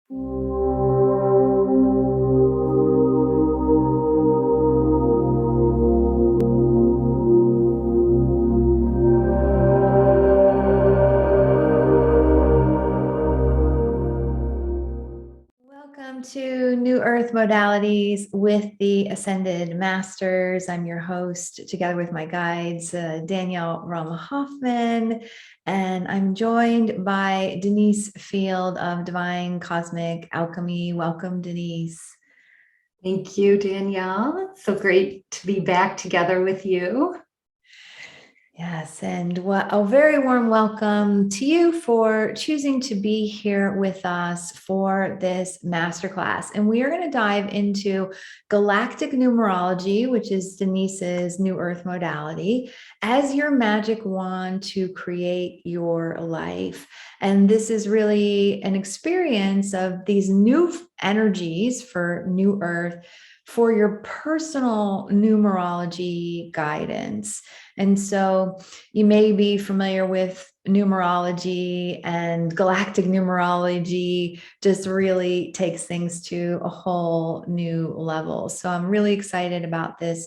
Welcome to New Earth Modalities with the Ascended Masters. I'm your host, together with my guides, Danielle Rama Hoffman, and I'm joined by Denise Field of Divine Cosmic Alchemy. Welcome, Denise. Thank you, Danielle. It's so great to be back together with you. Yes, and a very warm welcome to you for choosing to be here with us for this masterclass. And we are going to dive into Galactic Numerology, which is Denise's New Earth modality, as your magic wand to create your life. And this is really an experience of these new energies for New Earth for your personal numerology guidance. And so you may be familiar with numerology, and galactic numerology just really takes things to a whole new level. So I'm really excited about this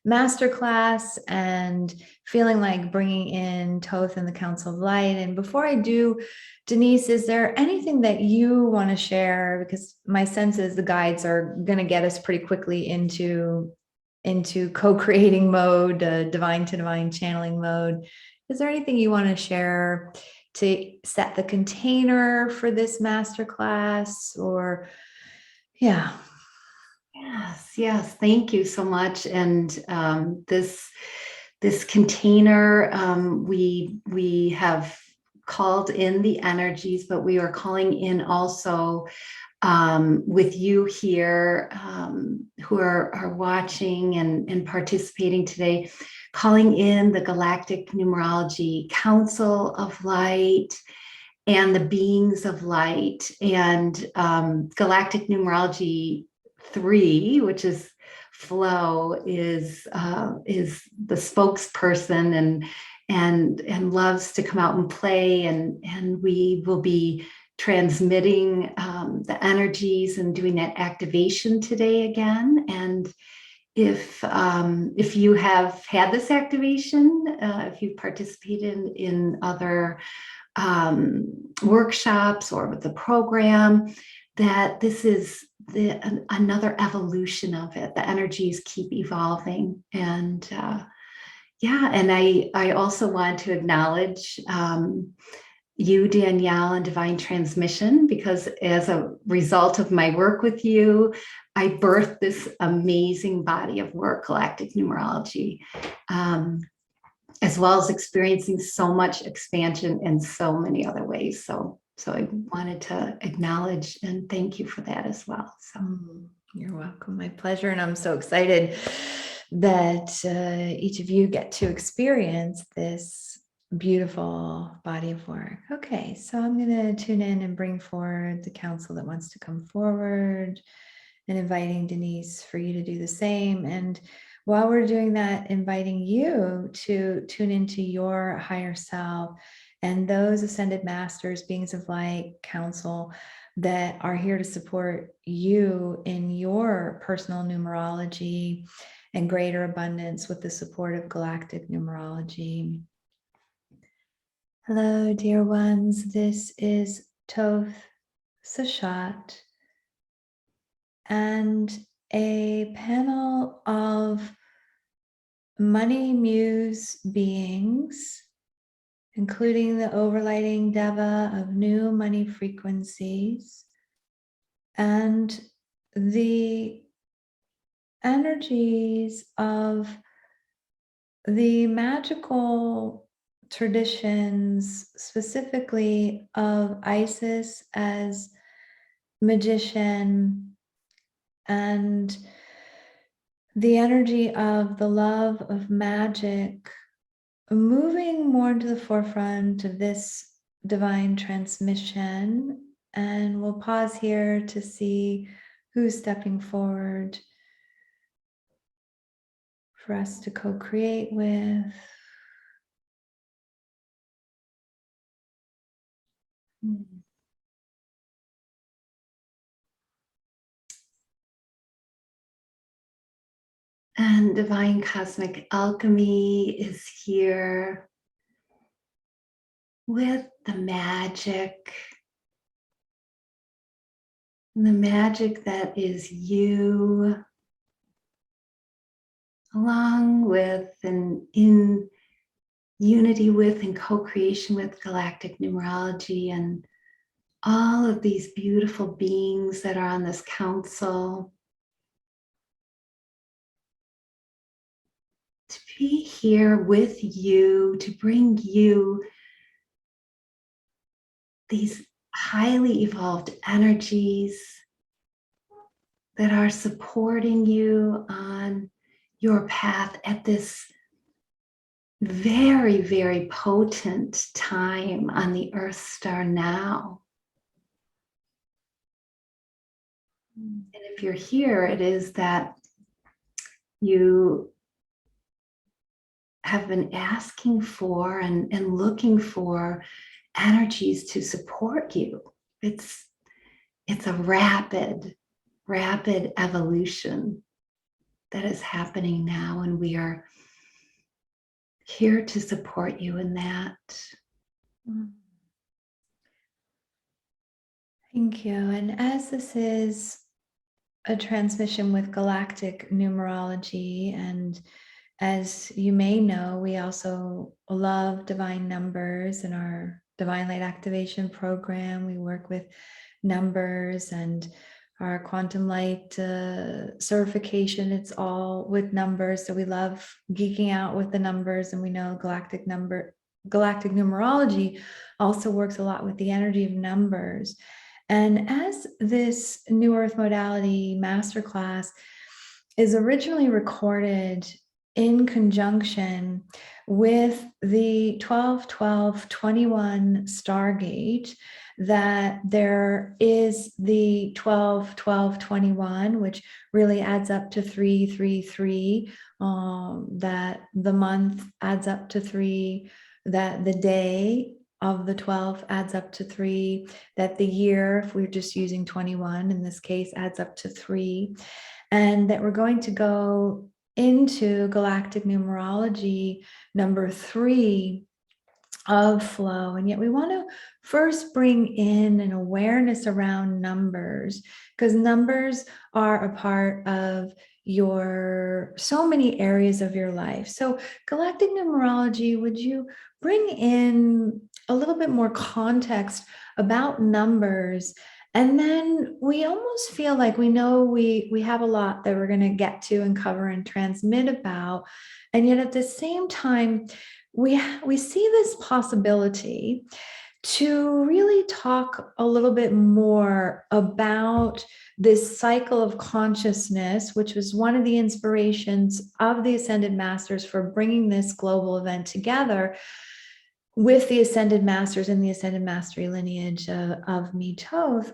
masterclass and feeling like bringing in Thoth and the Council of Light. And before I do, Denise, is there anything that you want to share? Because my sense is the guides are going to get us pretty quickly into co-creating mode, divine to divine channeling mode. Is there anything you want to share to set the container for this masterclass? Or, yeah. Yes. Thank you so much. And this container, we have called in the energies, but we are calling in also with you here who are watching and participating today, calling in the Galactic Numerology Council of Light and the beings of light, and Galactic Numerology 3, which is FLOW, is the spokesperson and loves to come out and play, and we will be transmitting the energies and doing that activation today again. And if you have had this activation, if you've participated in other workshops or with the program, that this is another evolution of it. The energies keep evolving. And and I also want to acknowledge you, Danielle, and Divine Transmission, because as a result of my work with you, I birthed this amazing body of work, Galactic Numerology, as well as experiencing so much expansion in so many other ways. So I wanted to acknowledge and thank you for that as well. So you're welcome. My pleasure. And I'm so excited that each of you get to experience this beautiful body of work. Okay, so I'm going to tune in and bring forward the council that wants to come forward, and inviting Denise for you to do the same. And while we're doing that, inviting you to tune into your higher self and those ascended masters, beings of light, council that are here to support you in your personal numerology and greater abundance with the support of galactic numerology. Hello, dear ones. This is Thoth Sashat and a panel of money muse beings, including the overlighting Deva of new money frequencies and the energies of the magical traditions, specifically of Isis as magician, and the energy of the love of magic moving more into the forefront of this divine transmission. And we'll pause here to see who's stepping forward for us to co-create with. And divine cosmic alchemy is here with the magic that is you, along with and in unity with and co-creation with galactic numerology and all of these beautiful beings that are on this council. To be here with you, to bring you these highly evolved energies that are supporting you on your path at this very, very potent time on the Earth star now. And if you're here, it is that you have been asking for and looking for energies to support you. It's a rapid evolution that is happening now, and we are here to support you in that. Thank you. And as this is a transmission with galactic numerology, and as you may know, we also love divine numbers in our Divine Light Activation program. We work with numbers, and our quantum light certification, it's all with numbers. So we love geeking out with the numbers, and we know galactic numerology also works a lot with the energy of numbers. And as this New Earth Modality Masterclass is originally recorded in conjunction with the 12-12-21 Stargate, that there is the 12-12-21, which really adds up to 333, that the month adds up to 3, that the day of the 12 adds up to 3, that the year, if we're just using 21 in this case, adds up to 3, and that we're going to go into galactic numerology number 3 of flow. And yet we want to first bring in an awareness around numbers, because numbers are a part of your so many areas of your life. So galactic numerology, would you bring in a little bit more context about numbers? And then we almost feel like we know we have a lot that we're going to get to and cover and transmit about. And yet at the same time, we see this possibility to really talk a little bit more about this cycle of consciousness, which was one of the inspirations of the Ascended Masters for bringing this global event together with the Ascended Masters and the Ascended Mastery lineage of Me Tov,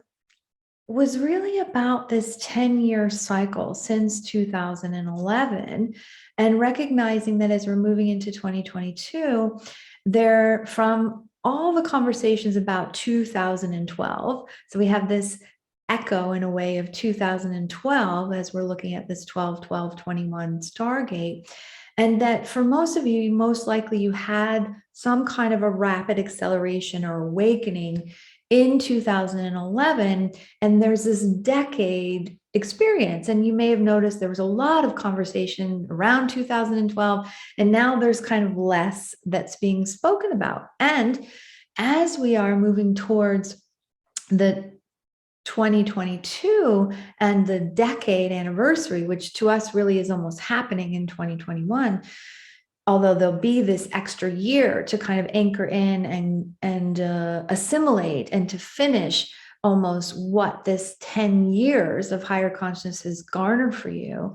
was really about this 10-year cycle since 2011, and recognizing that as we're moving into 2022, there, from all the conversations about 2012, so we have this echo in a way of 2012 as we're looking at this 12-12-21 Stargate. And that for most of you, most likely you had some kind of a rapid acceleration or awakening in 2011, and there's this decade experience. And you may have noticed there was a lot of conversation around 2012, and now there's kind of less that's being spoken about. And as we are moving towards the 2022 and the decade anniversary, which to us really is almost happening in 2021, although there'll be this extra year to kind of anchor in and assimilate and to finish almost what this 10 years of higher consciousness has garnered for you,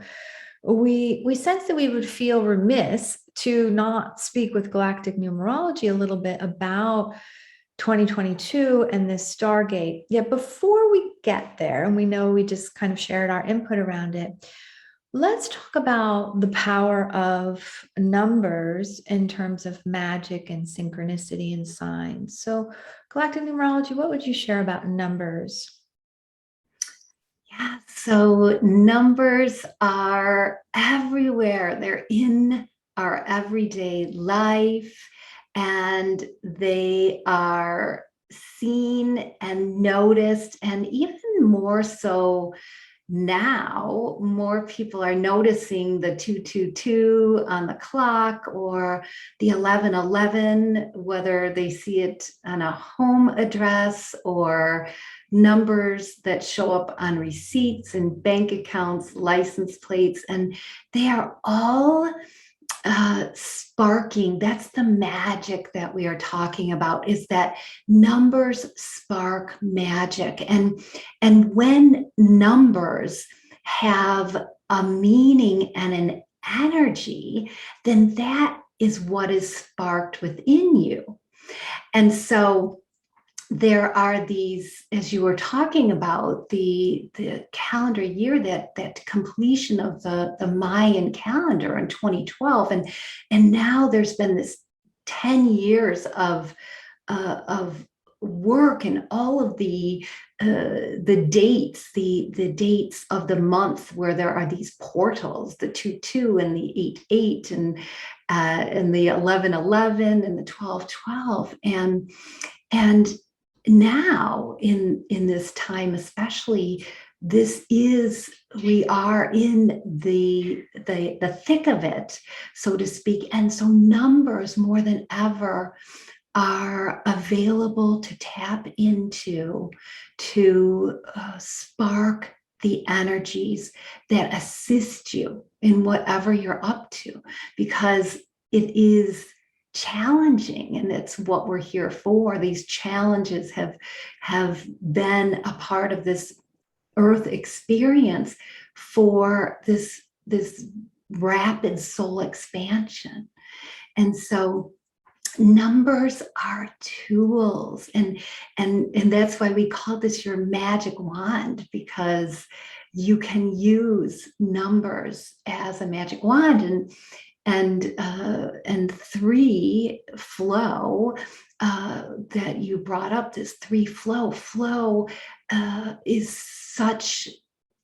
we sense that we would feel remiss to not speak with galactic numerology a little bit about 2022 and this Stargate. Yet before we get there, and we know we just kind of shared our input around it, let's talk about the power of numbers in terms of magic and synchronicity and signs. So galactic numerology, what would you share about numbers? Yes, So numbers are everywhere. They're in our everyday life, and they are seen and noticed, and even more so now, more people are noticing the 222 on the clock or the 1111, whether they see it on a home address or numbers that show up on receipts and bank accounts, license plates, and they are all sparking. That's the magic that we are talking about, is that numbers spark magic. And when numbers have a meaning and an energy, then that is what is sparked within you. And so there are these, as you were talking about, the calendar year, that completion of the Mayan calendar in 2012, and now there's been this 10 years of work, and all of the dates, the dates of the month where there are these portals, the 2-2 and the 8-8 and the 11-11 and the 12-12, and now in this time especially, we are in the thick of it, so to speak. And so numbers more than ever are available to tap into, to spark the energies that assist you in whatever you're up to, because it is challenging, and it's what we're here for. These challenges have been a part of this earth experience for this rapid soul expansion. And so numbers are tools, and that's why we call this your magic wand, because you can use numbers as a magic wand. And 3 flow, that you brought up, this 3 flow is such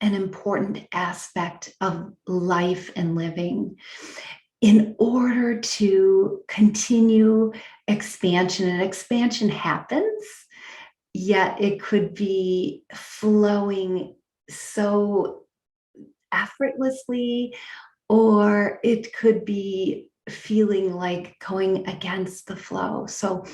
an important aspect of life and living. In order to continue expansion, and expansion happens, yet it could be flowing so effortlessly, or it could be feeling like going against the flow. So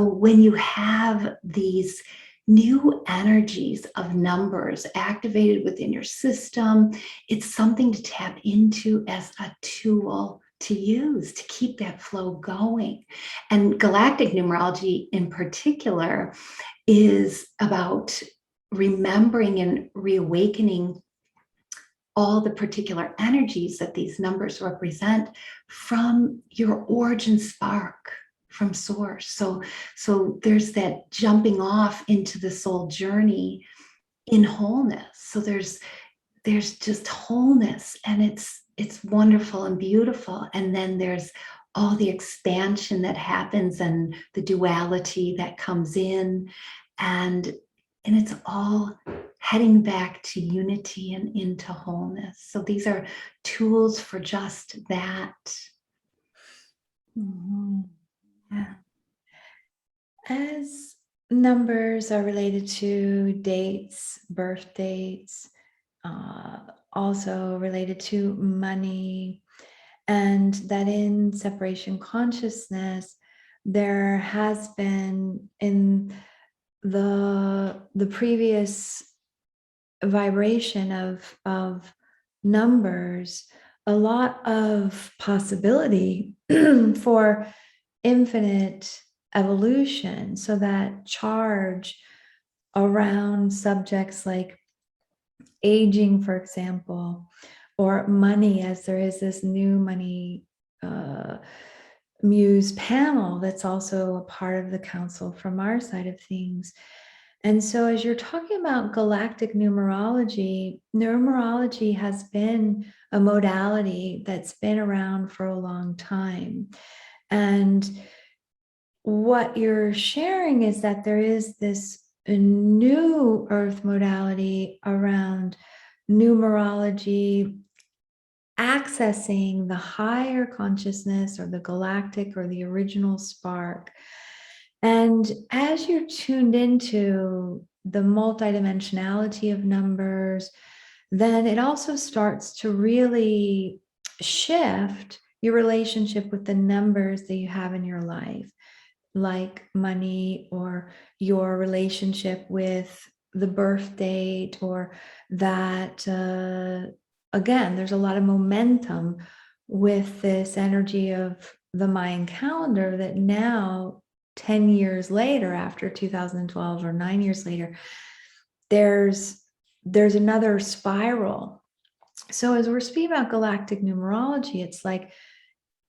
when you have these new energies of numbers activated within your system, it's something to tap into as a tool to use to keep that flow going. And galactic numerology in particular is about remembering and reawakening all the particular energies that these numbers represent from your origin spark, from source. So there's that jumping off into the soul journey in wholeness. So there's just wholeness, and it's wonderful and beautiful. And then there's all the expansion that happens, and the duality that comes in, and it's all heading back to unity and into wholeness. So these are tools for just that. Mm-hmm. Yeah. As numbers are related to dates, birth dates, also related to money, and that in separation consciousness, there has been in the previous vibration of numbers a lot of possibility for infinite evolution, so that charge around subjects like aging, for example, or money, as there is this new money muse panel that's also a part of the council from our side of things. And so as you're talking about galactic numerology, numerology has been a modality that's been around for a long time. And what you're sharing is that there is this new earth modality around numerology, accessing the higher consciousness or the galactic or the original spark. And as you're tuned into the multidimensionality of numbers, then it also starts to really shift your relationship with the numbers that you have in your life, like money, or your relationship with the birth date, or that, again, there's a lot of momentum with this energy of the Mayan calendar that now, 10 years later, after 2012, or 9 years later, there's another spiral. So as we're speaking about galactic numerology, it's like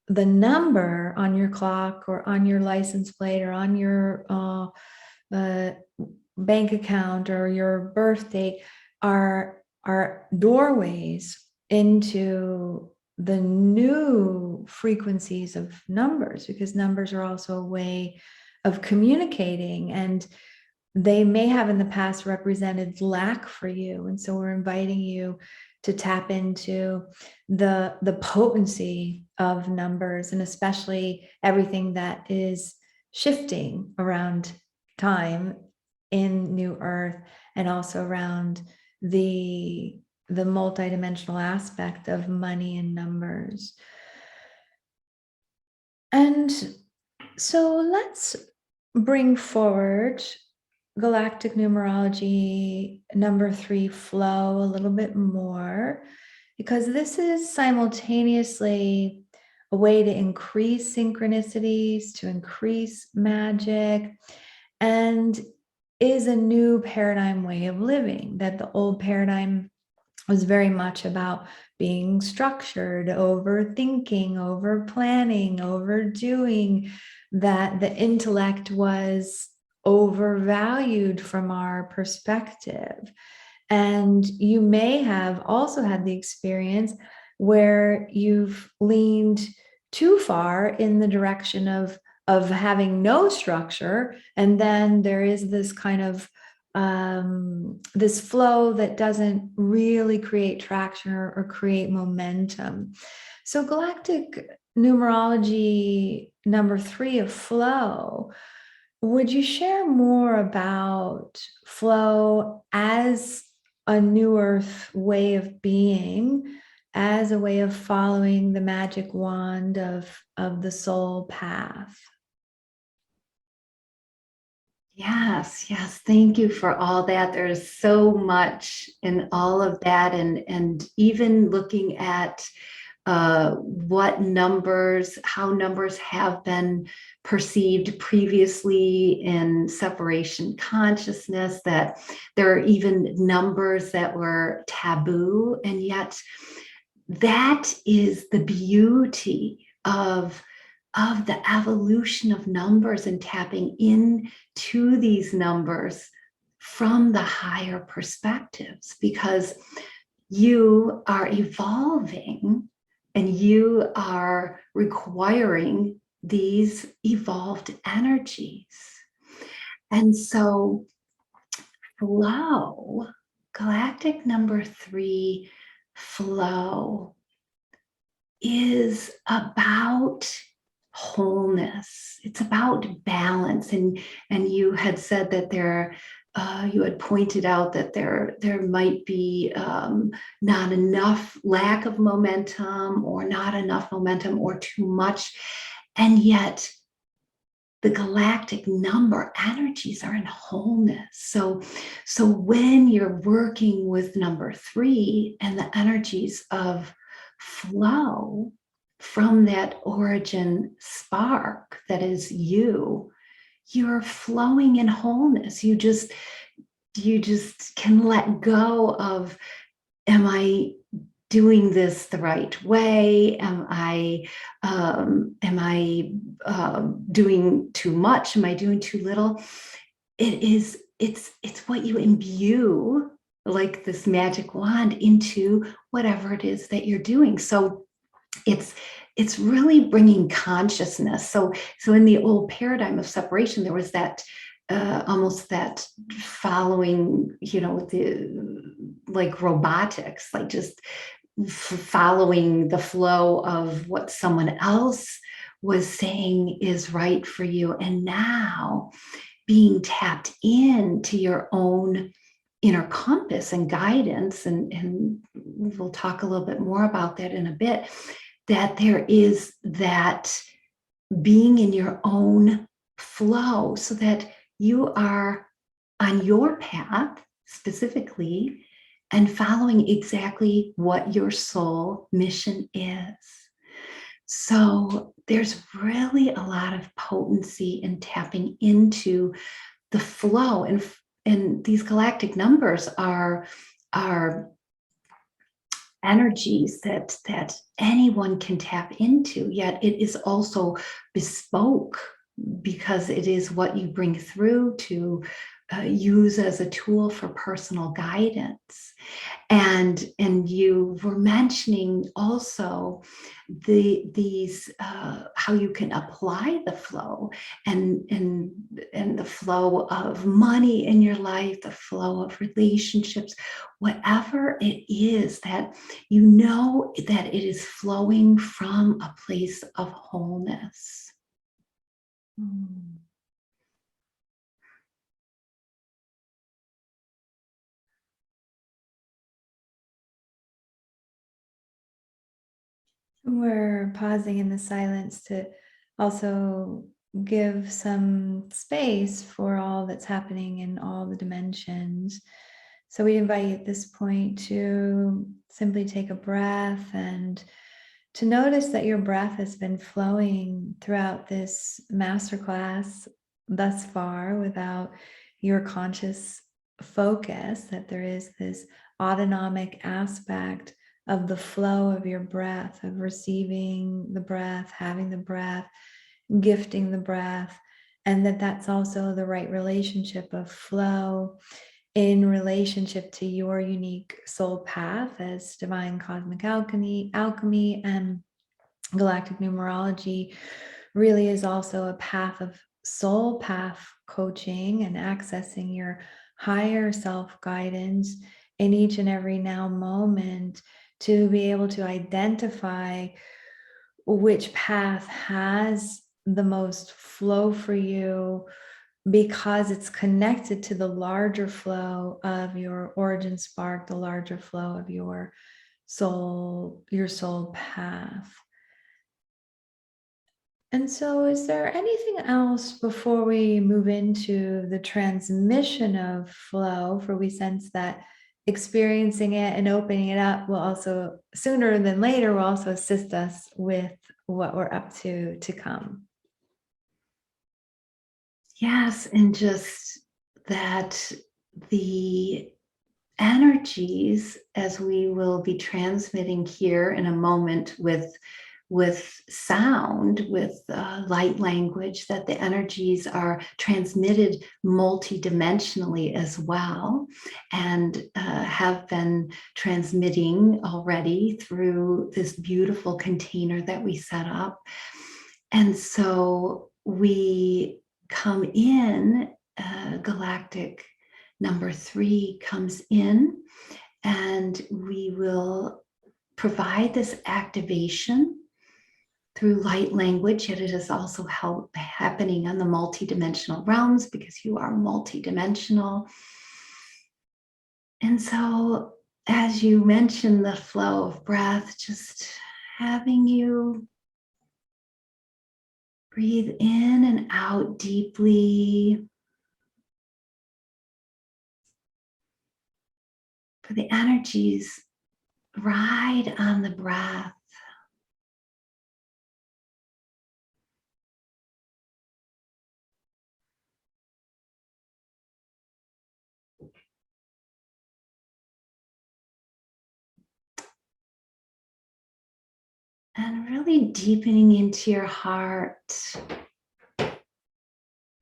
the number on your clock or on your license plate or on your bank account or your birth date are doorways into the new frequencies of numbers, because numbers are also a way of communicating, and they may have in the past represented lack for you. And so we're inviting you to tap into the potency of numbers, and especially everything that is shifting around time in New Earth, and also around the multidimensional aspect of money and numbers. And so let's bring forward Galactic Numerology number 3 flow a little bit more, because this is simultaneously a way to increase synchronicities, to increase magic, and is a new paradigm way of living. That the old paradigm was very much about being structured, overthinking, over planning, overdoing, that the intellect was overvalued from our perspective. And you may have also had the experience where you've leaned too far in the direction of having no structure, and then there is this kind of this flow that doesn't really create traction or create momentum. So galactic numerology number 3 of flow, would you share more about flow as a new earth way of being, as a way of following the magic wand of the soul path? Yes, yes. Thank you for all that. There's so much in all of that. And even looking at what numbers, how numbers have been perceived previously in separation consciousness, that there are even numbers that were taboo. And yet that is the beauty of the evolution of numbers, and tapping into these numbers from the higher perspectives, because you are evolving and you are requiring these evolved energies. And so flow, galactic number 3 flow, is about wholeness. It's about balance. And you had said that you had pointed out that there might be not enough, lack of momentum, or not enough momentum, or too much. And yet the galactic number energies are in wholeness. So when you're working with number 3 and the energies of flow from that origin spark that is you're flowing in wholeness. You just can let go of, am I doing this the right way? Am I doing too much? Am I doing too little? It's what you imbue, like this magic wand, into whatever it is that you're doing. So it's really bringing consciousness. So in the old paradigm of separation, there was that almost that following, like robotics, like just following the flow of what someone else was saying is right for you. And now being tapped into your own inner compass and guidance, and we'll talk a little bit more about that in a bit, that there is that being in your own flow so that you are on your path specifically and following exactly what your soul mission is. So there's really a lot of potency in tapping into the flow, and these galactic numbers are energies that anyone can tap into, yet it is also bespoke because it is what you bring through to use as a tool for personal guidance. And you were mentioning also these how you can apply the flow and the flow of money in your life, the flow of relationships, whatever it is that you know that it is flowing from a place of wholeness. We're pausing in the silence to also give some space for all that's happening in all the dimensions. So we invite you at this point to simply take a breath and to notice that your breath has been flowing throughout this masterclass thus far without your conscious focus, that there is this autonomic aspect of the flow of your breath, of receiving the breath, having the breath, gifting the breath, and that's also the right relationship of flow in relationship to your unique soul path as divine cosmic alchemy and galactic numerology really is also a path of soul path coaching and accessing your higher self guidance in each and every now moment to be able to identify which path has the most flow for you, because it's connected to the larger flow of your origin spark, the larger flow of your soul path. And so is there anything else before we move into the transmission of flow, for we sense that experiencing it and opening it up will also, sooner than later, will also assist us with what we're up to come? Yes, and just that the energies, as we will be transmitting here in a moment with sound, with light language, that the energies are transmitted multidimensionally as well, and have been transmitting already through this beautiful container that we set up. And so we come in, galactic number 3 comes in, and we will provide this activation through light language, yet it is also happening on the multidimensional realms because you are multidimensional. And so, as you mentioned, the flow of breath, just having you breathe in and out deeply. For the energies, ride on the breath. And really deepening into your heart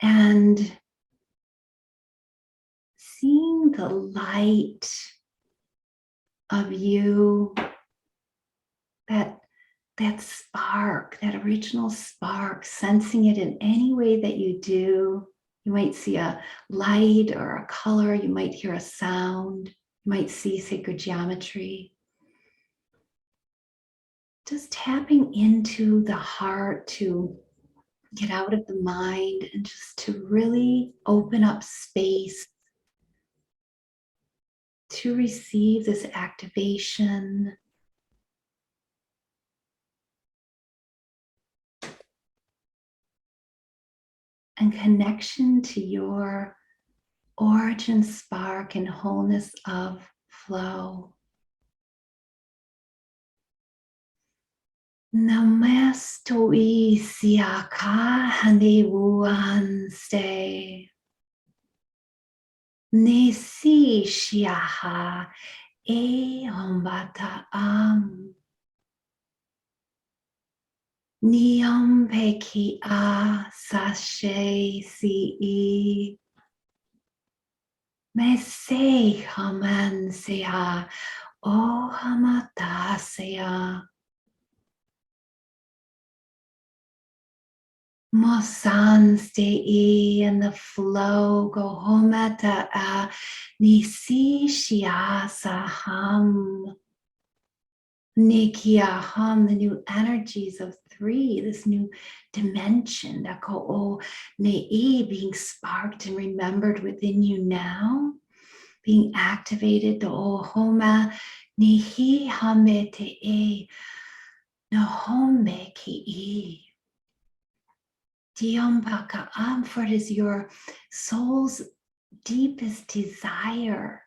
and seeing the light of you, that spark, that original spark, sensing it in any way that you do. You might see a light or a color, you might hear a sound, You might see sacred geometry. Just tapping into the heart to get out of the mind and just to really open up space to receive this activation. And connection to your origin spark and wholeness of flow. Namastoi siaka hanewuan ste. Nesi shiaha e hombata am. Niam peki a sashe si. Mese haman sea o hamata sea. Mosan stay in the flow. Go homata a nisi shia saham. Nikia hum, the new energies of three, this new dimension that go o nei being sparked and remembered within you now, being activated. The o homa nihi hame te e no home ki. Diombaka am, for it is your soul's deepest desire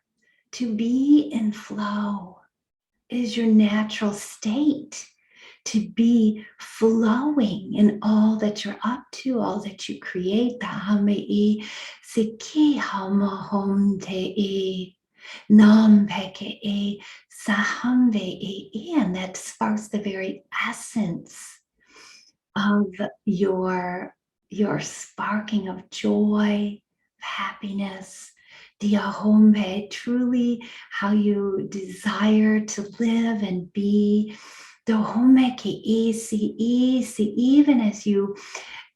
to be in flow. It is your natural state to be flowing in all that you're up to, all that you create. Tahamei siki hamahom te nam peke e sahamve e, and that sparks the very essence of your sparking of joy, happiness, diahombe, truly how you desire to live and be. Dohome ke isi, even as you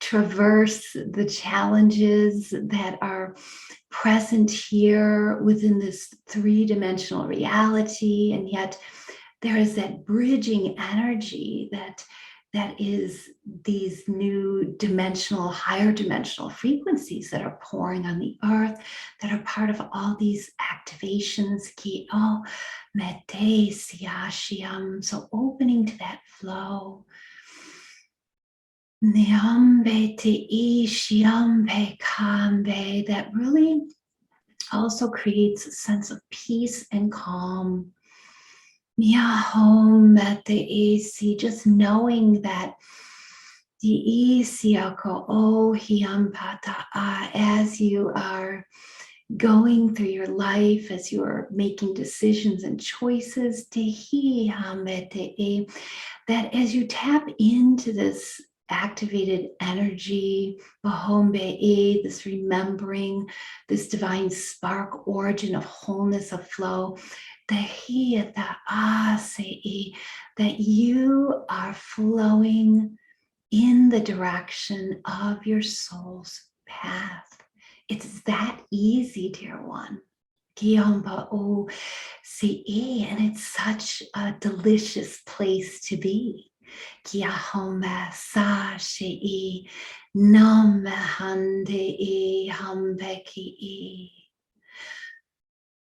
traverse the challenges that are present here within this three-dimensional reality, and yet there is that bridging energy that is these new dimensional, higher dimensional frequencies that are pouring on the earth, that are part of all these activations. Ki o mete siashiam. So opening to that flow. Niambe te ishiambe kambe, that really also creates a sense of peace and calm. Yeah, home at the AC, just knowing that the isiako o hiampata, as you are going through your life, as you are making decisions and choices, that as you tap into this activated energy, bahombe, this remembering, this divine spark origin of wholeness, of flow, that you are flowing in the direction of your soul's path. It's that easy, dear one. And it's such a delicious place to be.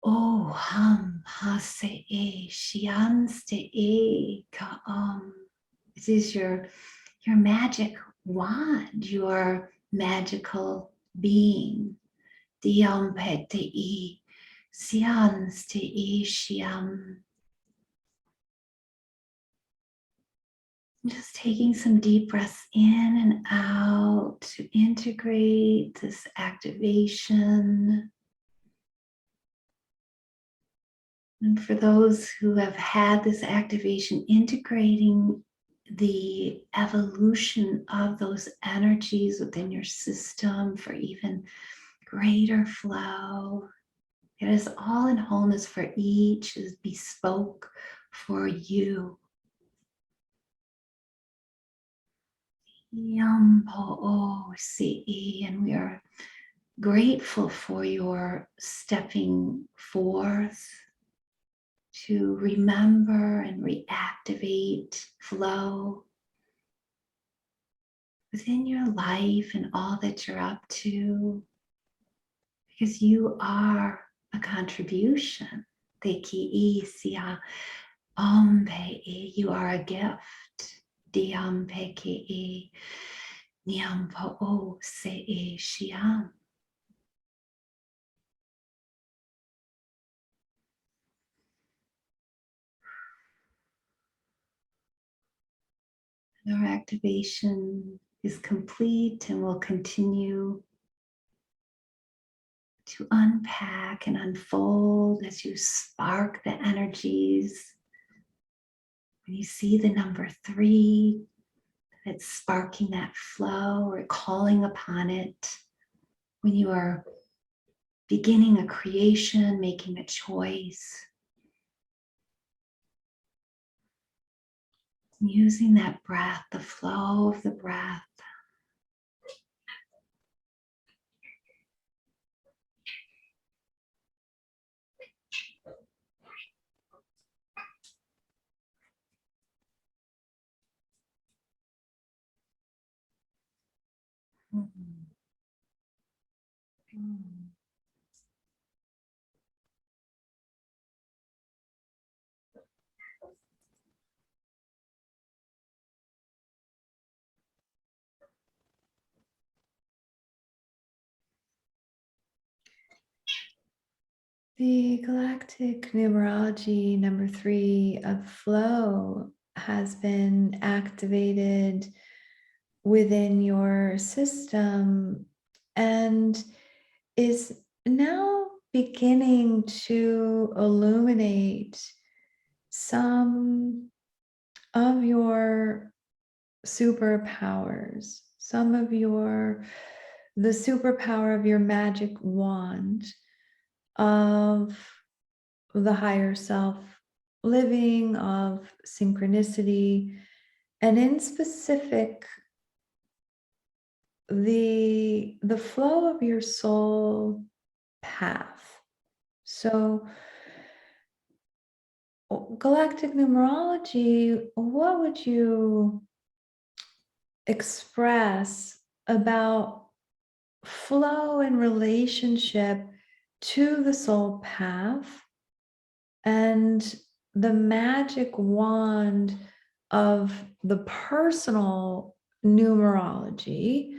Oh, hase shianste kaam. It is your magic wand, your magical being. Diampete sianste shiam. Just taking some deep breaths in and out to integrate this activation. And for those who have had this activation, integrating the evolution of those energies within your system for even greater flow. It is all in wholeness for each, is bespoke for you. And we are grateful for your stepping forth, to remember and reactivate flow within your life and all that you're up to, because you are a contribution. Te ki sia ompe e, you are a gift. Diampe ki niampo o se e shiam. Our activation is complete and will continue to unpack and unfold as you spark the energies. When you see the number 3, that's sparking that flow or calling upon it. When you are beginning a creation, making a choice. Using that breath, the flow of the breath. The Galactic Numerology number 3 of flow has been activated within your system and is now beginning to illuminate some of your superpowers, the superpower of your magic wand, of the higher self living, of synchronicity, and in specific, the flow of your soul path. So galactic numerology, what would you express about flow and relationship to the soul path and the magic wand of the personal numerology?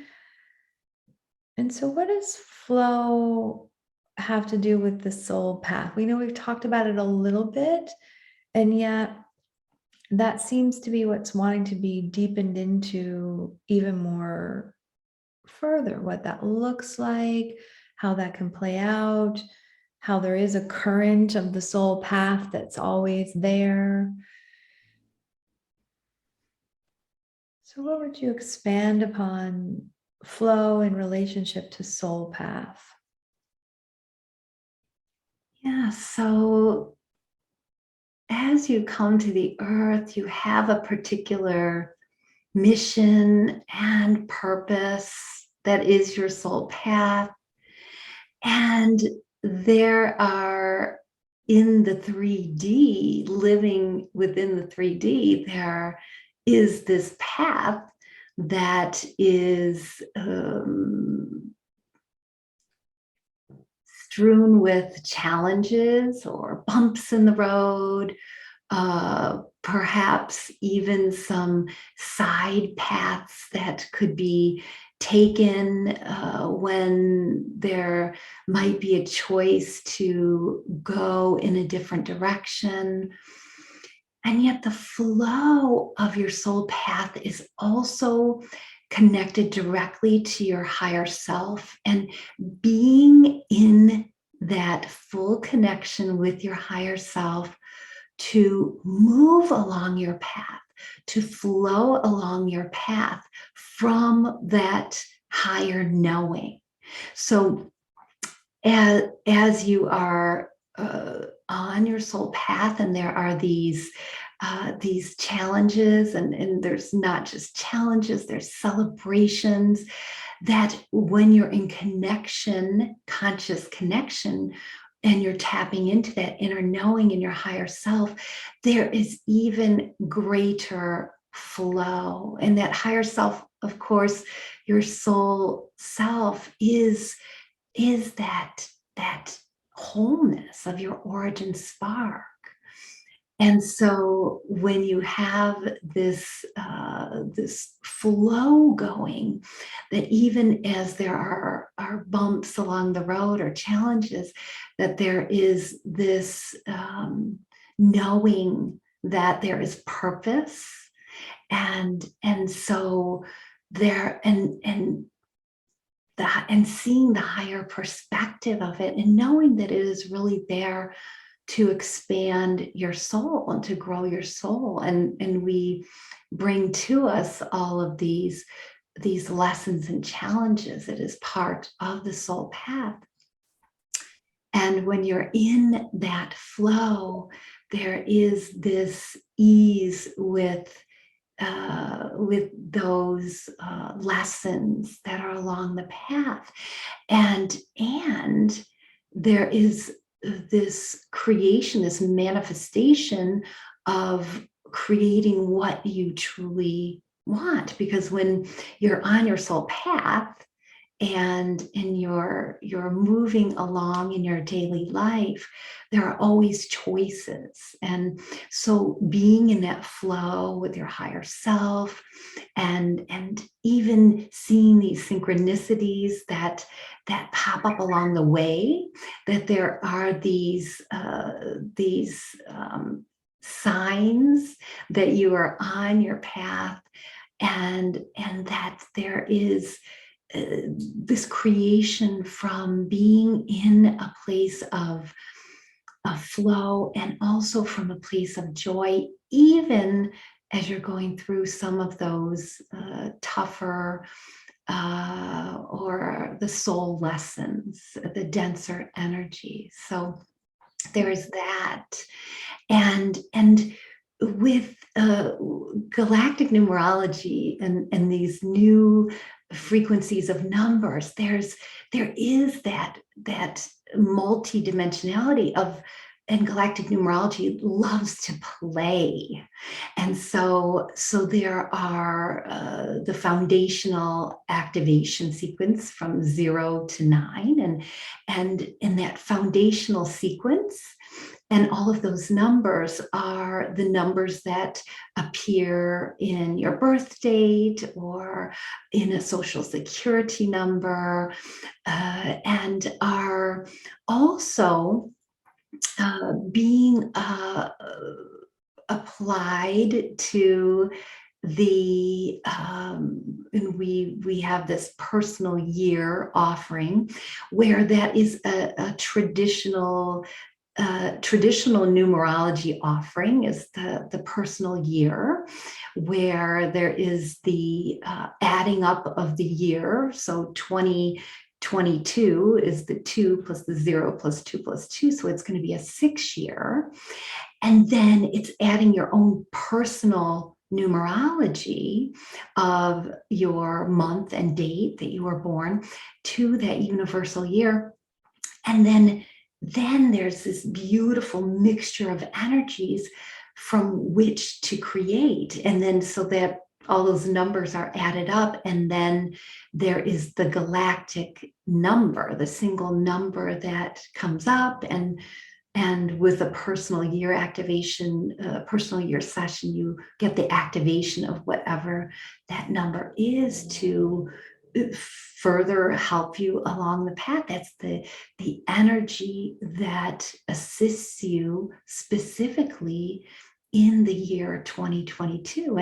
And so what does flow have to do with the soul path? We know we've talked about it a little bit, and yet that seems to be what's wanting to be deepened into even more further, what that looks like, how that can play out, how there is a current of the soul path that's always there. So what would you expand upon flow in relationship to soul path? Yeah, so as you come to the earth, you have a particular mission and purpose that is your soul path. And there are, in the 3D, living within the 3D, there is this path that is strewn with challenges or bumps in the road, perhaps even some side paths that could be taken when there might be a choice to go in a different direction. And yet the flow of your soul path is also connected directly to your higher self, and being in that full connection with your higher self to move along your path, to flow along your path from that higher knowing. So as you are on your soul path, and there are these challenges, and there's not just challenges, there's celebrations, that when you're in connection, conscious connection you're tapping into that inner knowing in your higher self, there is even greater flow. And that higher self, of course, your soul self is that wholeness of your origin spark. And so when you have this this flow going, that even as there are bumps along the road or challenges, that there is this knowing that there is purpose, and so there and seeing the higher perspective of it, and knowing that it is really there to expand your soul and to grow your soul. And we bring to us all of these lessons and challenges. It is part of the soul path. And when you're in that flow, there is this ease with those lessons that are along the path, and there is this creation, this manifestation of creating what you truly want. Because when you're on your soul path and you're moving along in your daily life, there are always choices. And so being in that flow with your higher self, and even seeing these synchronicities that pop up along the way, that there are these signs that you are on your path, and that there is this creation from being in a place of flow, and also from a place of joy, even as you're going through some of those tougher or the soul lessons, the denser energies. So there's that. And with galactic numerology and these new frequencies of numbers, there is that multidimensionality of, and galactic numerology loves to play. And so there are the foundational activation sequence from 0 to 9, and in that foundational sequence, and all of those numbers are the numbers that appear in your birth date or in a social security number, and are also being applied to the and we have this personal year offering, where that is a traditional numerology offering, is the personal year, where there is the adding up of the year. So 2022 is the 2 plus the 0 plus 2 plus 2. So it's going to be a 6-year. And then it's adding your own personal numerology of your month and date that you were born to that universal year. And then there's this beautiful mixture of energies from which to create. And then so that all those numbers are added up, and then there is the galactic number, the single number that comes up, and with a personal year activation, personal year session, you get the activation of whatever that number is to further help you along the path. That's the energy that assists you specifically in the year 2022,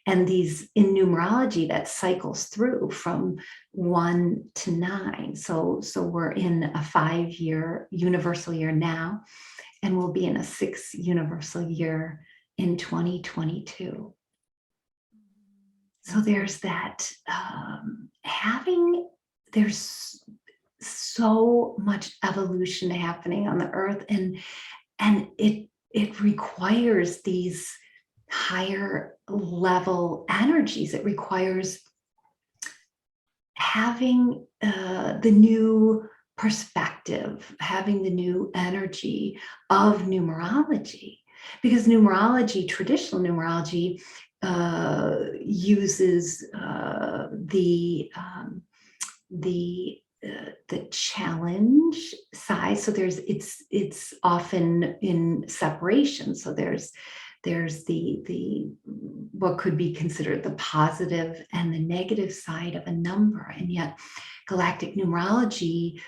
and these in numerology that cycles through from 1 to 9. So we're in a 5-year universal year now, and we'll be in a 6 universal year in 2022. So there's that there's so much evolution happening on the earth, and it requires these higher level energies. It requires having the new perspective, having the new energy of numerology. Because numerology, traditional numerology, uses the challenge side. So it's often in separation. So there's the what could be considered the positive and the negative side of a number, and yet galactic numerology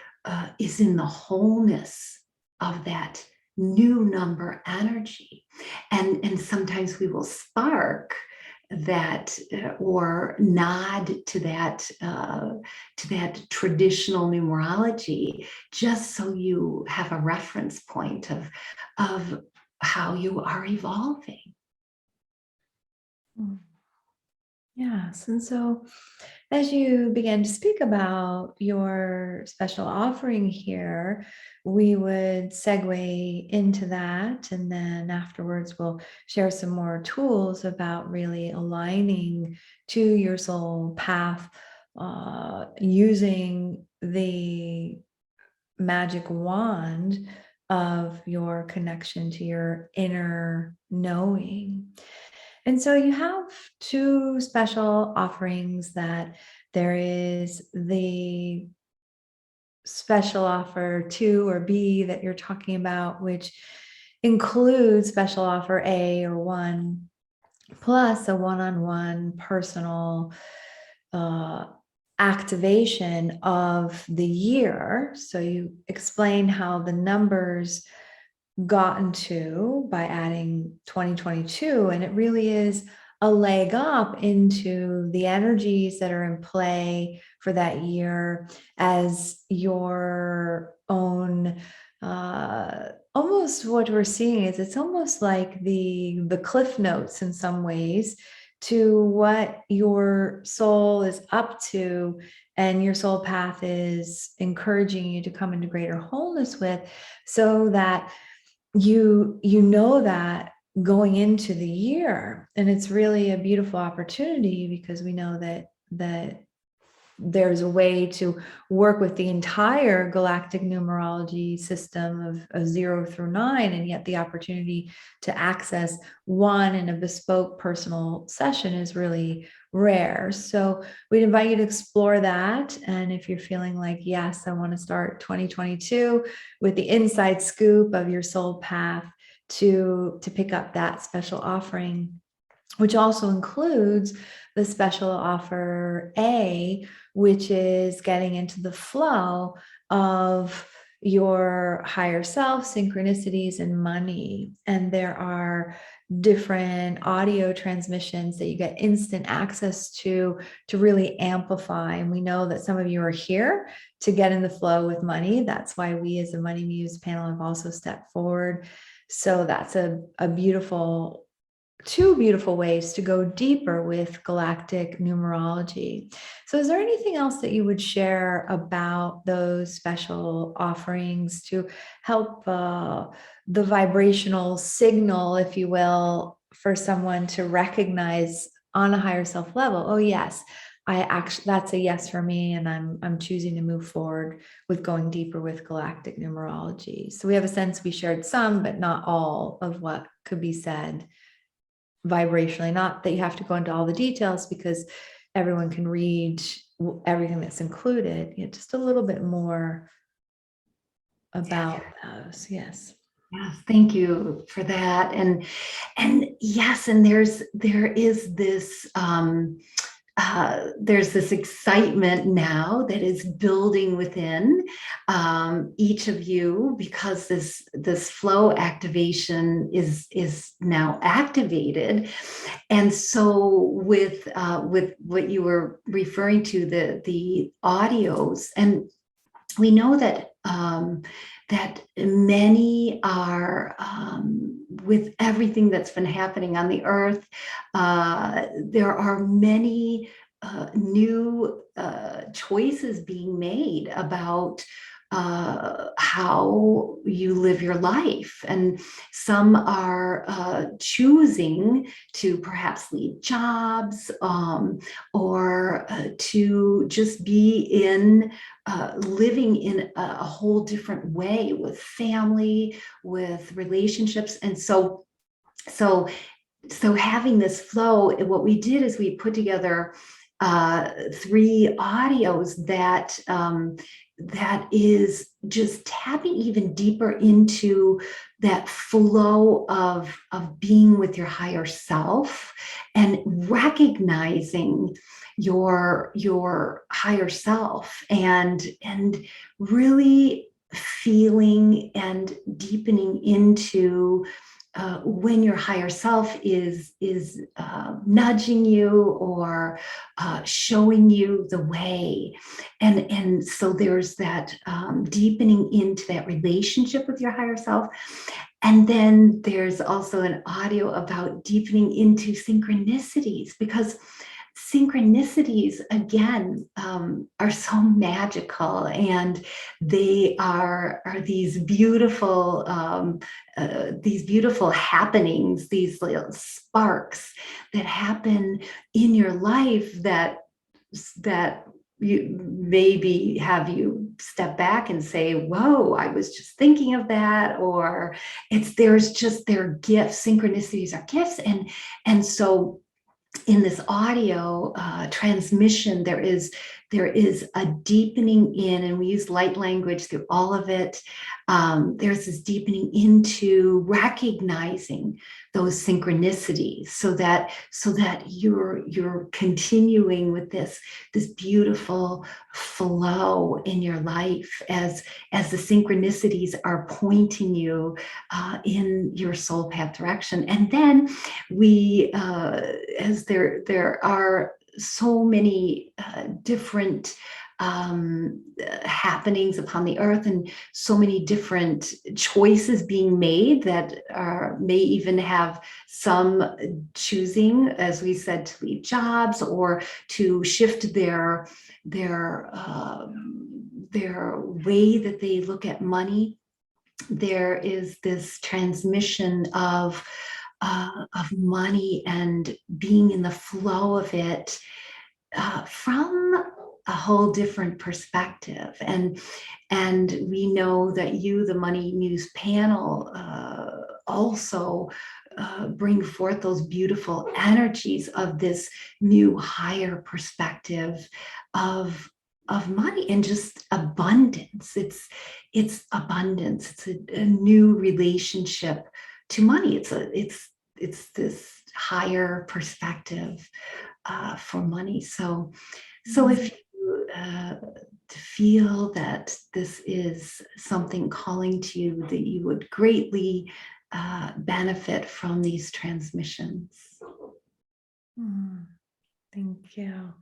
is in the wholeness of that new number energy, and sometimes we will spark that or nod to that traditional numerology, just so you have a reference point of how you are evolving. Yes. And so as you began to speak about your special offering here, we would segue into that. And then afterwards, we'll share some more tools about really aligning to your soul path, using the magic wand of your connection to your inner knowing. And so you have two special offerings. That there is the special offer 2 or B that you're talking about, which includes special offer A or 1, plus a one-on-one personal activation of the year. So you explain how the numbers gotten to by adding 2022, and it really is a leg up into the energies that are in play for that year as your own. Almost what we're seeing is it's almost like the cliff notes in some ways to what your soul is up to, and your soul path is encouraging you to come into greater wholeness with, so that you know that going into the year. And it's really a beautiful opportunity, because we know that there's a way to work with the entire galactic numerology system of 0 through 9, and yet the opportunity to access one in a bespoke personal session is really rare. So we'd invite you to explore that. And if you're feeling like, yes, I want to start 2022 with the inside scoop of your soul path, to pick up that special offering, which also includes the special offer A, which is getting into the flow of your higher self, synchronicities, and money. And there are different audio transmissions that you get instant access to really amplify. And we know that some of you are here to get in the flow with money. That's why we as a Money Muse panel have also stepped forward. So that's a beautiful, two beautiful ways to go deeper with galactic numerology. So is there anything else that you would share about those special offerings to help the vibrational signal, if you will, for someone to recognize on a higher self level, oh yes, that's a yes for me, and I'm choosing to move forward with going deeper with galactic numerology. So we have a sense we shared some, but not all of what could be said vibrationally. Not that you have to go into all the details, because everyone can read everything that's included. Just a little bit more about those. Yes. Yes, thank you for that. And yes, and there is this there's this excitement now that is building within each of you, because this flow activation is now activated. And so with what you were referring to, the audios, and we know that that many are, with everything that's been happening on the earth, there are many new choices being made about how you live your life. And some are choosing to perhaps leave jobs, or to just be in living in a whole different way with family, with relationships. And so having this flow, what we did is we put together 3 audios that is just tapping even deeper into that flow of being with your higher self and recognizing your higher self, and really feeling and deepening into when your higher self is nudging you or showing you the way. And so there's that deepening into that relationship with your higher self. And then there's also an audio about deepening into synchronicities, because synchronicities, again, are so magical, and they are these beautiful happenings, these little sparks that happen in your life that you maybe have you step back and say, whoa, I was just thinking of that, or they're gifts. Synchronicities are gifts. And so in this audio transmission, there is a deepening in, and we use light language through all of it. There's this deepening into recognizing those synchronicities, so that you're continuing with this beautiful flow in your life as the synchronicities are pointing you in your soul path direction. And then we, as there are so many different happenings upon the earth, and so many different choices being made that may even have some choosing, as we said, to leave jobs or to shift their way that they look at money. There is this transmission of money and being in the flow of it from a whole different perspective. And we know that you, the Money Muse panel, also bring forth those beautiful energies of this new higher perspective of money and just abundance. It's abundance. It's a new relationship to money. It's this higher perspective for money. So if you feel that this is something calling to you, that you would greatly benefit from these transmissions. Thank you.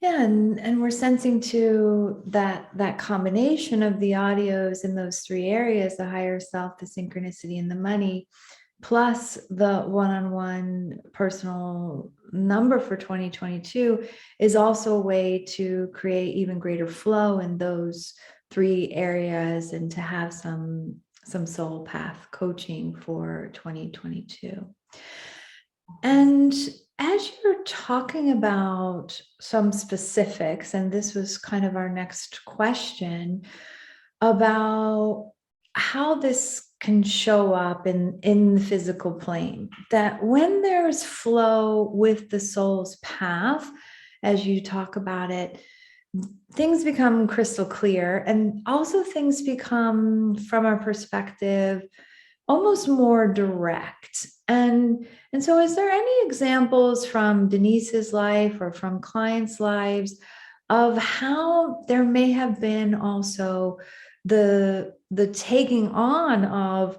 Yeah, and we're sensing to that combination of the audios in those 3 areas: the higher self, the synchronicity, and the money, plus the one-on-one personal number for 2022 is also a way to create even greater flow in those 3 areas, and to have some soul path coaching for 2022. And as you're talking about some specifics, and this was kind of our next question about how this can show up in the physical plane, that when there's flow with the soul's path, as you talk about it, things become crystal clear, and also things become, from our perspective, almost more direct. And so is there any examples from Denise's life or from clients' lives of how there may have been also the taking on of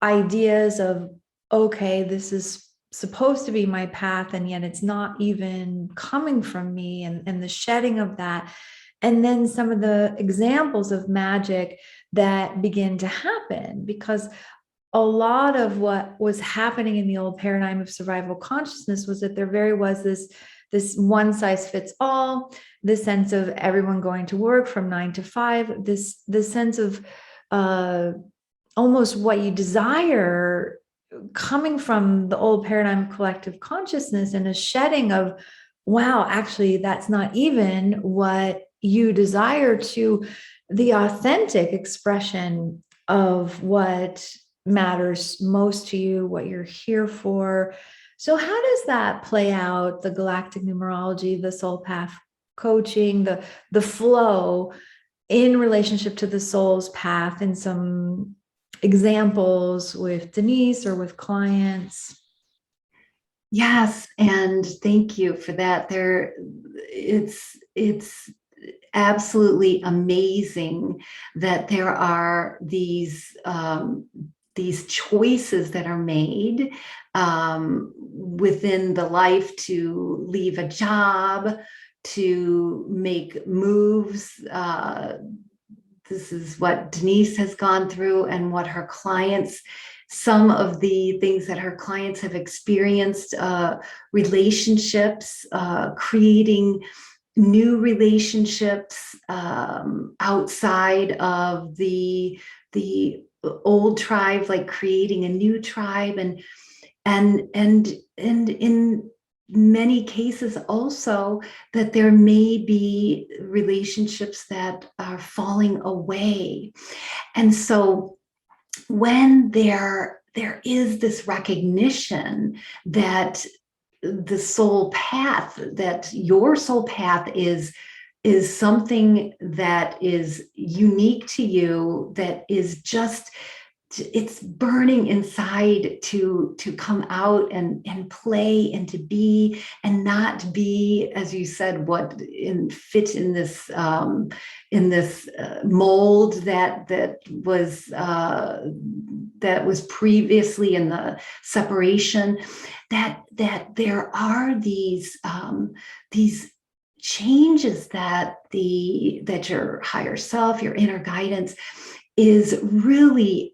ideas of, okay, this is supposed to be my path, and yet it's not even coming from me, and the shedding of that, and then some of the examples of magic that begin to happen? Because a lot of what was happening in the old paradigm of survival consciousness was that there was this one size fits all, this sense of everyone going to work from 9 to 5, this sense of almost what you desire coming from the old paradigm of collective consciousness, and a shedding of, wow, actually, that's not even what you desire, to the authentic expression of what matters most to you, what you're here for. So how does that play out, the galactic numerology, the soul path coaching, the flow in relationship to the soul's path, and some examples with Denise or with clients? Yes, and thank you for that. It's absolutely amazing that there are these choices that are made within the life, to leave a job, to make moves. This is what Denise has gone through, and what her clients, some of the things that her clients have experienced, relationships, creating new relationships outside of the old tribe, like creating a new tribe, and in many cases also that there may be relationships that are falling away. And so when there is this recognition that the soul path, that your soul path is something that is unique to you, that is just, it's burning inside to come out and play and to be, and not be, as you said, what fit in this mold that was previously in the separation. That there are these changes that your higher self, your inner guidance, is really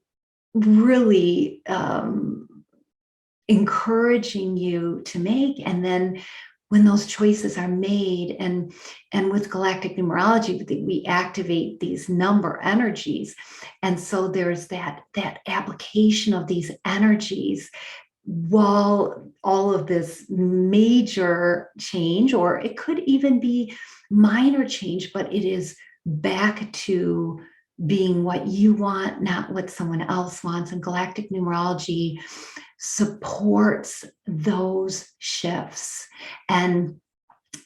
encouraging you to make. And then when those choices are made, and with galactic numerology, we activate these number energies, and so there's that application of these energies while all of this major change, or it could even be minor change, but it is back to being what you want, not what someone else wants. And galactic numerology supports those shifts. And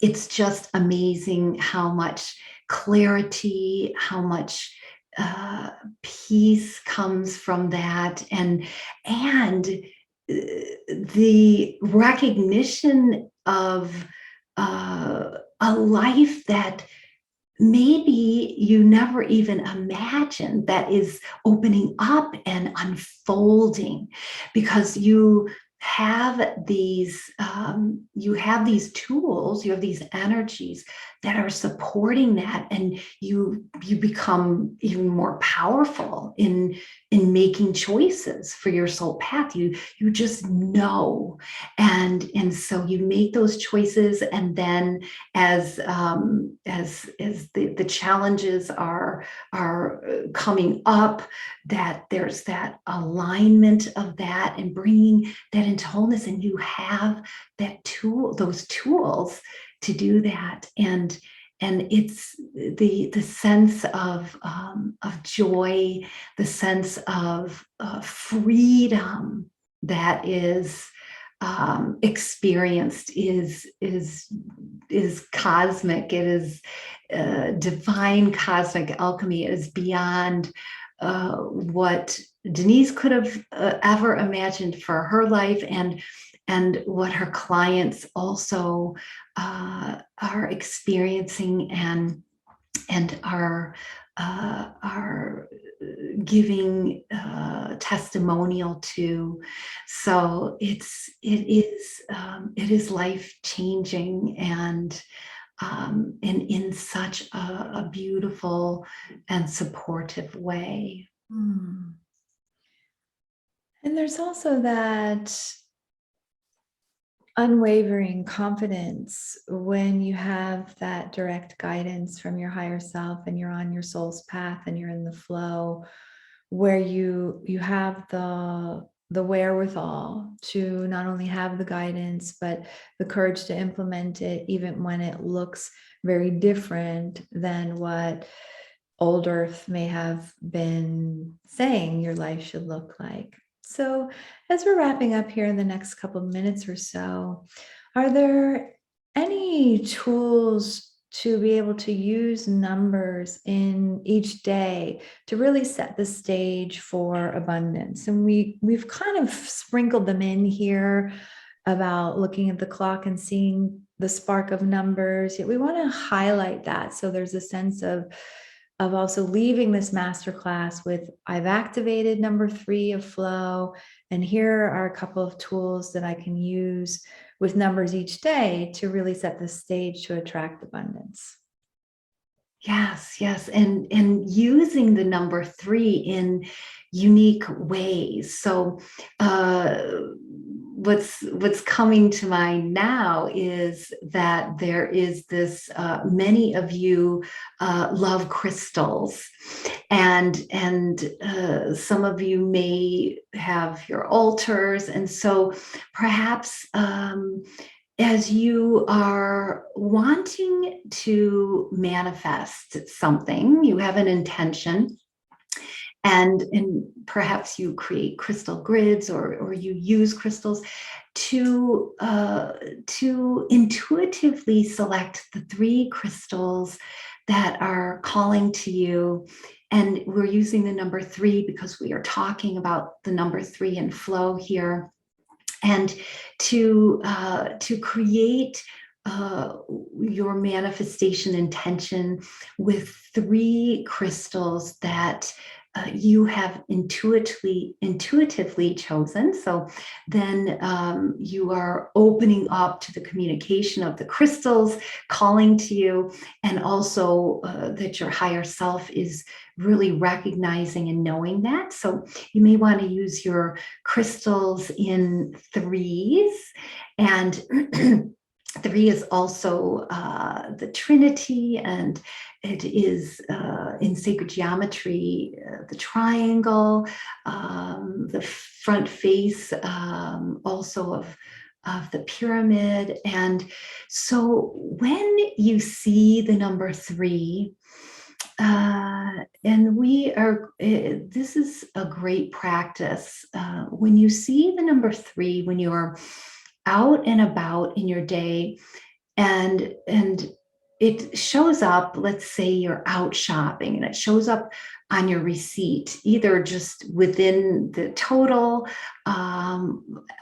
it's just amazing how much clarity, how much peace comes from that, and the recognition of a life that maybe you never even imagined, that is opening up and unfolding, because you have these tools, you have these energies that are supporting that, and you become even more powerful in making choices for your soul path. You just know, and so you make those choices, and then as the challenges are coming up, that there's that alignment of that, and bringing that into wholeness, and you have those tools to do that. And it's the sense of joy, the sense of freedom that is experienced is cosmic. It is divine cosmic alchemy. It is beyond what Denise could have ever imagined for her life, and what her clients also are experiencing and are giving testimonial to. So it is life changing, and in such a beautiful and supportive way. And there's also that unwavering confidence when you have that direct guidance from your higher self and you're on your soul's path and you're in the flow, where you have the wherewithal to not only have the guidance but the courage to implement it even when it looks very different than what old earth may have been saying your life should look like. So as we're wrapping up here in the next couple of minutes or so, are there any tools to be able to use numbers in each day to really set the stage for abundance? And we've kind of sprinkled them in here about looking at the clock and seeing the spark of numbers. Yet we want to highlight that so there's a sense of also leaving this masterclass with, I've activated number 3 of flow, and here are a couple of tools that I can use with numbers each day to really set the stage to attract abundance. Yes, yes, and using the number 3 in unique ways. So, what's coming to mind now is that there is this. Many of you love crystals, and some of you may have your altars, and so perhaps. As you are wanting to manifest something, you have an intention, and perhaps you create crystal grids or you use crystals to intuitively select the 3 crystals that are calling to you. And we're using the number 3 because we are talking about the number 3 in flow here. And to create your manifestation intention with 3 crystals that you have intuitively chosen. So then you are opening up to the communication of the crystals calling to you, and also that your higher self is really recognizing and knowing that. So you may want to use your crystals in 3s, and 3 is also the Trinity, and it is in sacred geometry, the triangle, the front face also of the pyramid. And so when you see the number 3, and this is a great practice. When you see the number 3, when you're out and about in your day, and it shows up, let's say you're out shopping and it shows up on your receipt, either just within the total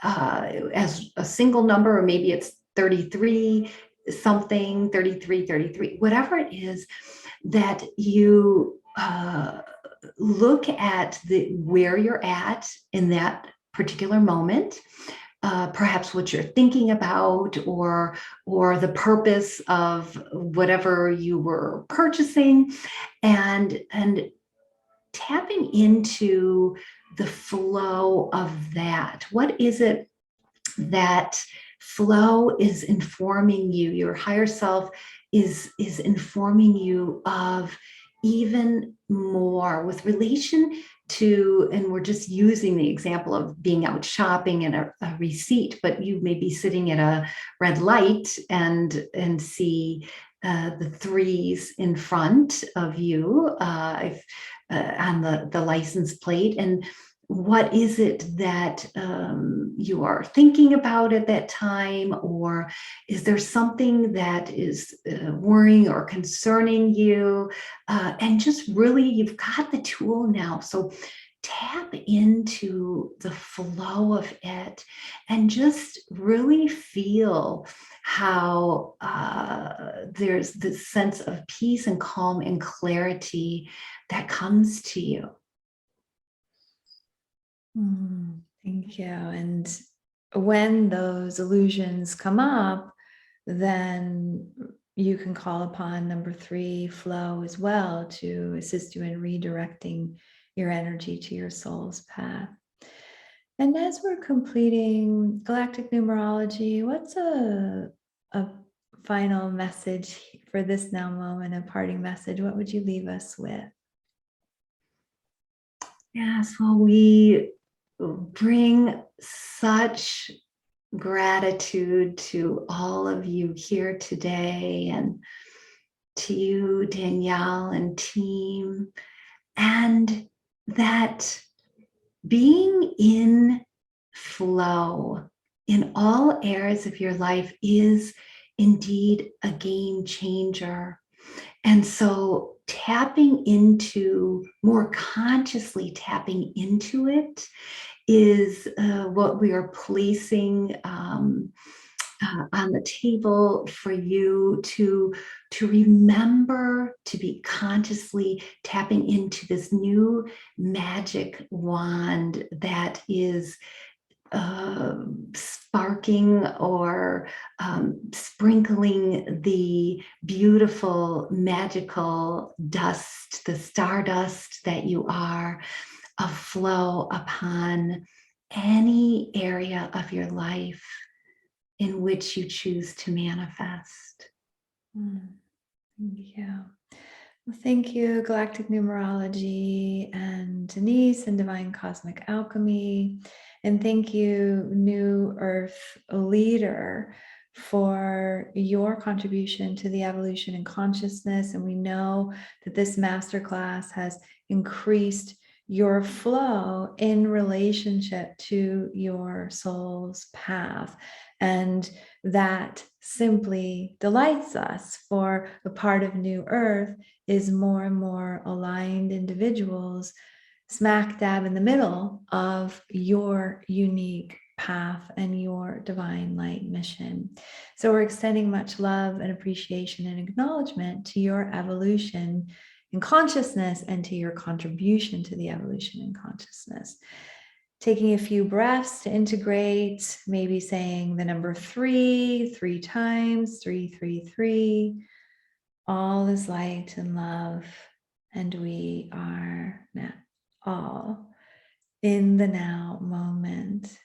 as a single number, or maybe it's 33 something, 33, whatever it is, that you look at where you're at in that particular moment. Perhaps what you're thinking about, or the purpose of whatever you were purchasing, and tapping into the flow of that. What is it that flow is informing you? Your higher self is informing you of even more with relation to, and we're just using the example of being out shopping and a receipt, but you may be sitting at a red light and see the 3s in front of you on the license plate. And what is it that you are thinking about at that time? Or is there something that is worrying or concerning you? And just really, you've got the tool now. So tap into the flow of it and just really feel how there's this sense of peace and calm and clarity that comes to you. Thank you. And when those illusions come up, then you can call upon number 3 flow as well to assist you in redirecting your energy to your soul's path. And as we're completing galactic numerology, what's a final message for this now moment, a parting message? What would you leave us with? Yes, well, we bring such gratitude to all of you here today, and to you, Danielle and team, and that being in flow in all areas of your life is indeed a game changer. And so more consciously tapping into it is what we are placing on the table for you to remember to be consciously tapping into this new magic wand that is sparking or sprinkling the beautiful magical dust, the stardust that you are, of flow upon any area of your life in which you choose to manifest. Thank you. Well, thank you, Galactic Numerology and Denise and Divine Cosmic Alchemy. And thank you, New Earth Leader, for your contribution to the evolution in consciousness. And we know that this masterclass has increased your flow in relationship to your soul's path. And that simply delights us, for a part of New Earth is more and more aligned individuals smack dab in the middle of your unique path and your divine light mission. So we're extending much love and appreciation and acknowledgement to your evolution in consciousness and to your contribution to the evolution in consciousness. Taking a few breaths to integrate, maybe saying the number 3 times, 333. All is light and love, and we are now all in the now moment.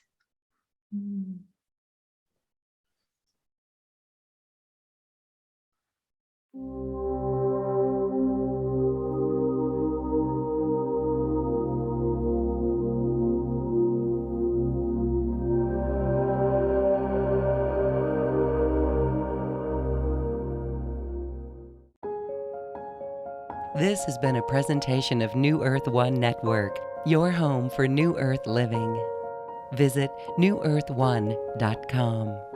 This has been a presentation of New Earth One Network, your home for New Earth living. Visit newearth1.com.